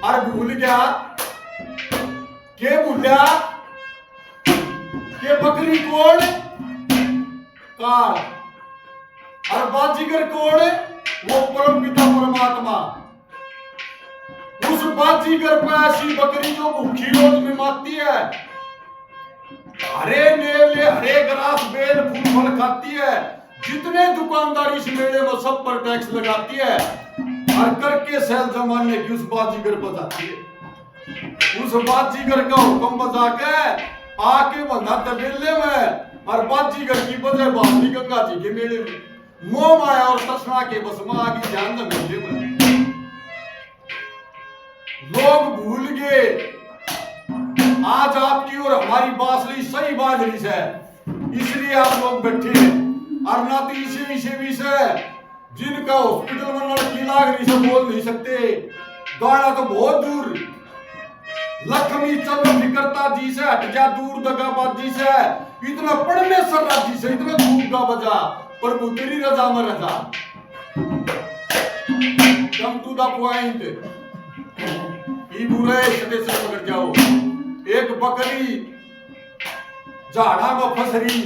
और भूल गया के भूलिया के बकरी कोण काल और बाजीगर कोण वो परम पिता परमात्मा। उस बाजीगर पे ऐसी बकरी जो भूखी रोज में मारती है, हरे नेवले हरे ग्रास बेल फूल फल खाती है, जितने दुकानदार इस मेले में सब पर टैक्स लगाती है और करके सेल जमाने की उस बाजीगर बजाती है। उस बाजीगर का हुक्म बजा के आके बंधा तबेले में और बाजीगर की बजाय बांधी गंगा जी के मेले में मोह माया और तृष्णा के बस में आगे ध्यान न मेले में लोग भूल गए। आज आपकी और हमारी बांसुरी सही बाज रही है, इसलिए आप लोग बैठे और ना तो इसे विषय जिनका हॉस्पिटल में लड़की लाग रही से बोल नहीं सकते, गाना तो बहुत दूर। लक्ष्मी चंद्र फिकरता जी से हट जा दूर दगाबाजी से, इतना परमेश्वर राजी से इतना दूर का बजा प्रभु तेरी रजा में रजा। कम टू द पॉइंट, ई बुरे सदे से पकड़ जाओ। एक बकरी झाड़ा में फसरी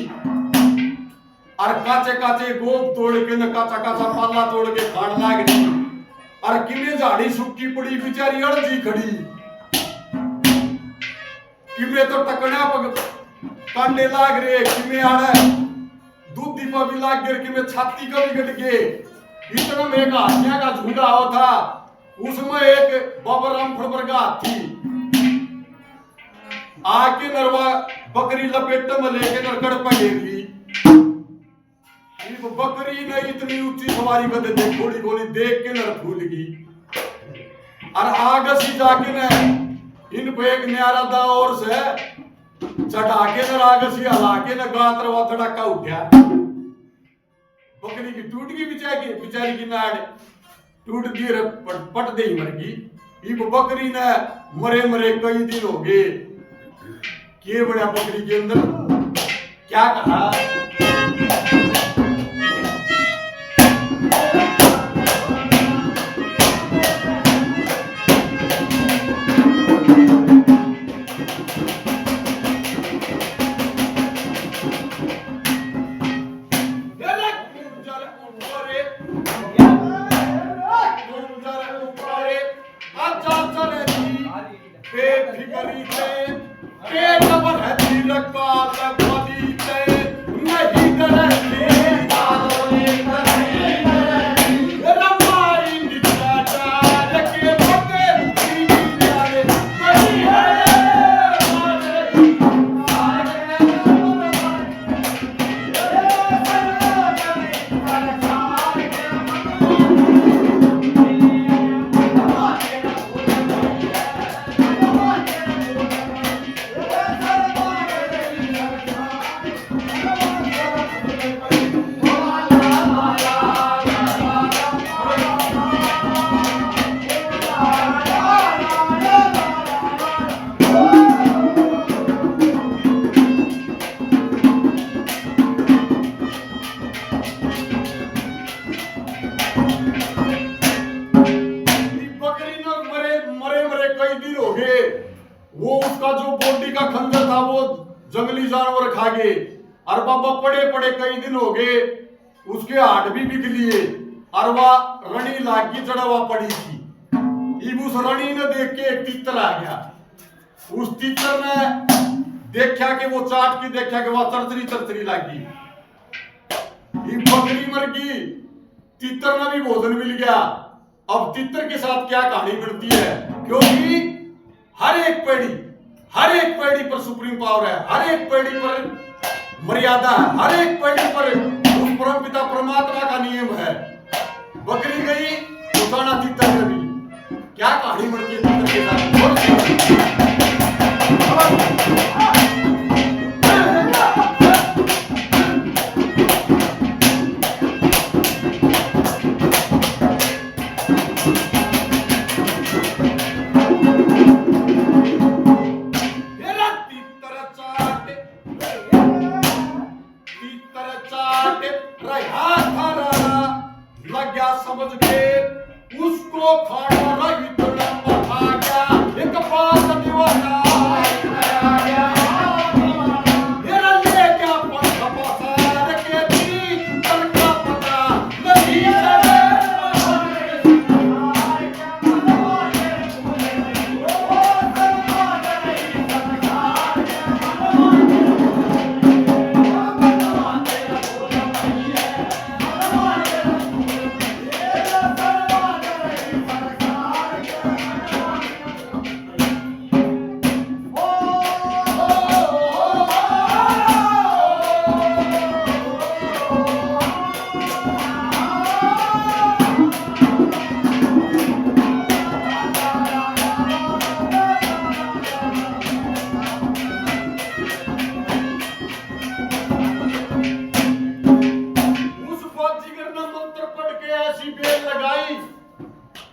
और काचे काचे गोब तोड़ के न काचा काचा पाला तोड़ के खान लाग रही और किमे झाड़ी सूखी पड़ी बेचारी अड़जी खड़ी। किमे तो टकड़ा पग कांडे लाग रहे, किमे आड़े दूध दीपा भी लाग गए, किमे छाती का भी गट गए। इतना में एक हाथियां का झुंड आओ था, उसमें एक बाबा राम फड़बर का हाथी आके नरवा बकरी लपेट में लेके नरकड़ पर घेर ली। बकरी ने इतनी ऊंची सवारी कर दे थोड़ी गोली देख के नर फूल गई और आगसी जाके ने इन पे एक न्यारा दा और से चढ़ा के नर आगसी हला के न गातर वा धड़का उठा। बकरी की टूट गई बेचारी की नाड़ टूट गई, पट दे ही मर गई। इब बकरी ने मरे कई दिन हो गए। के बड़ा बकरी के अंदर क्या कहा, बकरी ने मरे मरे मरे कई दिन हो गए। वो उसका जो बॉडी का खंजर था वो जंगली जानवर खा गए। और बाबा पड़े पड़े कई दिन हो गए, उसके हाथ भी बिक लिए। और वह रणी लागी चढ़ावा पड़ी थी। इब उस रणी ने देख के एक तीतर आ गया। उस तीतर ने देखा कि वो चाट की देखा कि वह चरचरी चरचरी लागी। इब बकरी मर गई, तीतर ने भी भोजन मिल गया। अब तीतर के साथ क्या कहानी बनती है, क्योंकि हर एक पेड़ी पर सुप्रीम पावर है, हर एक पेड़ी पर मर्यादा है, हर एक पेड़ी पर उस परम पिता परमात्मा का नियम है। बकरी गई उठाना तीतर ने भी। क्या कहानी बनती है तीतर के साथ। समझ के उसको खाना रही तो लंबा खा गया। एक पास दीवाना मेरा ले क्या पंख पसार के थी तनका पता नहीं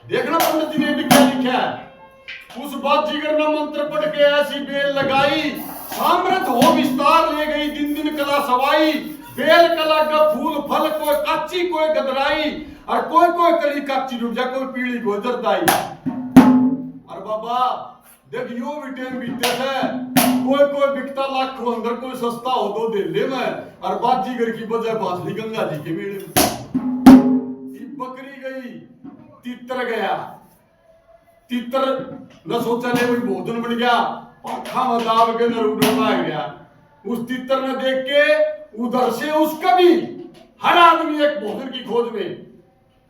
देखना पंडित जी ने भी क्या लिखा है। उस बाजीगर ने मंत्र पढ़ के ऐसी बेल लगाई, सामर्थ हो विस्तार ले गई दिन दिन कला सवाई। बेल कला का फूल फल कोई कच्ची कोई गदराई, और कोई कोई कली कच्ची रुक जा कोई पीली गोजर दाई। और बाबा देख यो भी टाइम बीते है, कोई बिकता लाखों अंदर, कोई सस्ता हो दो दिल्ली में, और बाजीगर की बजाय बासली गंगा जी के मेले में। बकरी गई तीतर गया। तीतर न सोचा ले वही भोजन बन गया, पंखा में दाब के न उड़ना गया। उस तीतर ने देख के उधर से उसका भी हर आदमी एक भोजन की खोज में।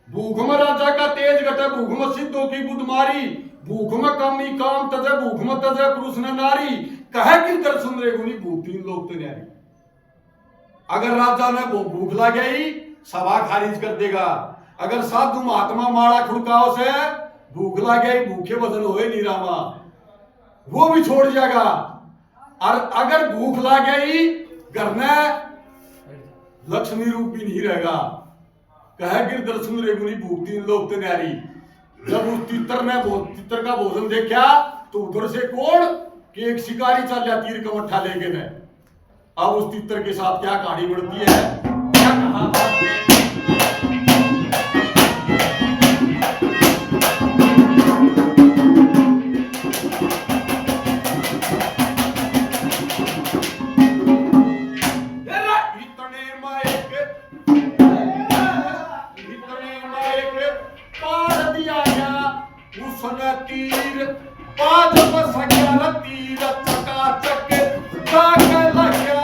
भूख में राजा का तेज घटे, भूख में सिद्धों की बुद्ध मारी। भूख में कमी काम तजे, भूख में तजे पुरुष न नारी। कहे कि दर्शन रे गुनी भूख तीन लोग तो न्यारी। अगर राजा ने भूख लग गई सभा खारिज कर देगा। अगर साधु महात्मा माड़ा खुड़काओ से भूख लग गई, भूखे बदन होए नहीं रामा, वो भी छोड़ जाएगा। और अगर भूख लग गई घर में लक्ष्मी रूप भी नहीं रहेगा। कहे गिर दर्शन रेगुनी भूख तीन लोग तो न्यारी। जब उस तीतर का भोजन देखा तो उधर से कौन कि एक शिकारी चल जा तीर का मट्ठा लेके ने। अब उस तीतर के साथ क्या कहानी बढ़ती है, क्या कहा तीर पाद सग्या तीर चकाचक जाके लग्या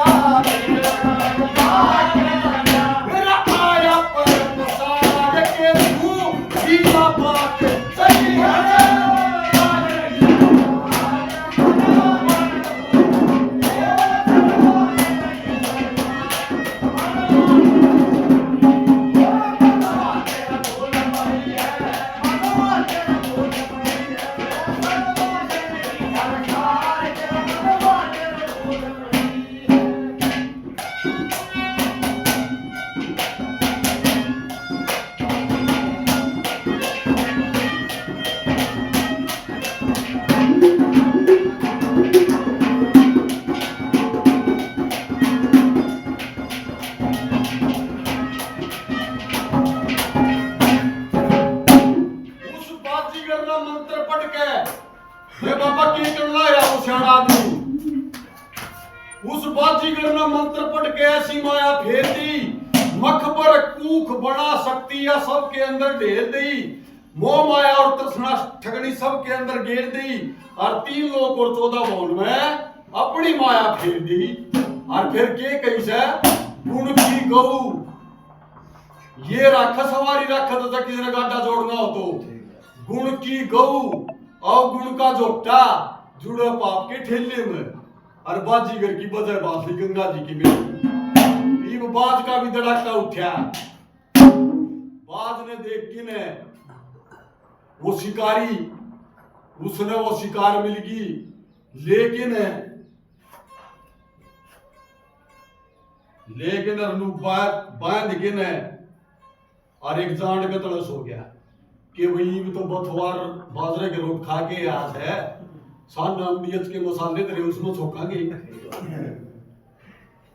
मेरा आया पर पसार के तू जीवा बात सही है। मंत्र पढ़ के ये बाबा की करना है वो सियाना आदमी उस बाजीगर ने मंत्र पढ़ के ऐसी माया फेर दी मखबर कूख बना सकती या सबके अंदर ढेर दी मोह माया और तृष्णा ठगनी सबके अंदर घेर दी और 3 लोक और 14 भवन में अपनी माया फेर दी और फिर के कही से गुण की गऊ ये राक्षस हमारी राक्षस था किसी ने गाढ़ा जोड़ना हो तो गुण की गऊ और गुण का जोटा जुड़ा पाप के ठेले में और बाजीगर की बजाय बांसुरी गंगा जी की मेरी इब बाज का भी धड़ाका उठा बाज ने देख के ने वो शिकारी उसने वो शिकार मिल गई लेकिन बांध के ने और एक जान का तड़स हो गया कि भाई तो बथवार बाजरे के रोट खा के आज है सानियत के मसाले तेरे उसमें छोकांगे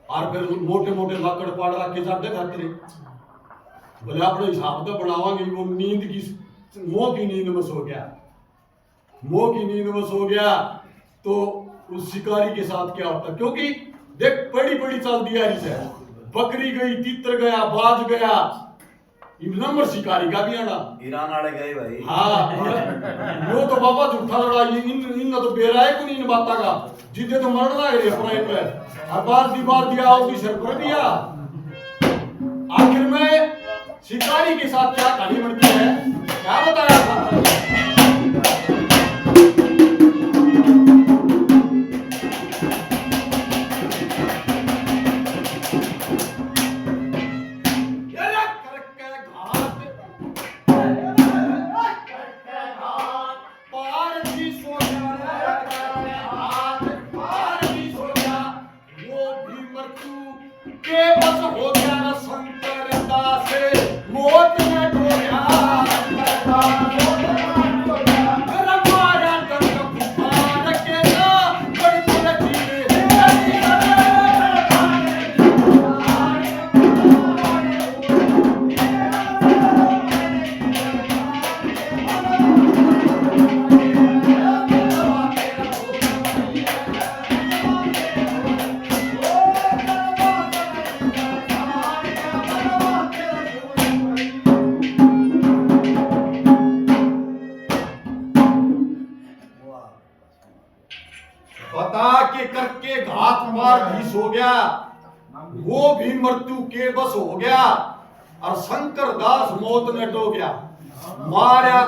और फिर मोटे मोटे लाकड़ पाड़ रख के जाते खाते बोले अपने हिसाब से बनावांगे वो नींद की मोह की नींद में सो गया मोह की नींद में सो गया तो उस शिकारी के साथ क्या होता क्योंकि देख बड़ी बड़ी चल दिया इसे बकरी गई तीतर गया बाज गया नंबर शिकारी का भी आना ईरान वाले गए भाई हाँ यो तो बाबा झूठा लड़ा इन तो बेराए को नहीं इन बाता का जिदे तो मरना है रे प्राइम पे और बार दिया होगी सर कर दिया आखिर में शिकारी के साथ क्या कहानी बनती है क्या बताया था के बस हो गया न शंकर दास मौत में ढोया बता के करके घात मार भी सो गया वो भी मृत्यु के बस हो गया और शंकर दास मौत में डो गया मारा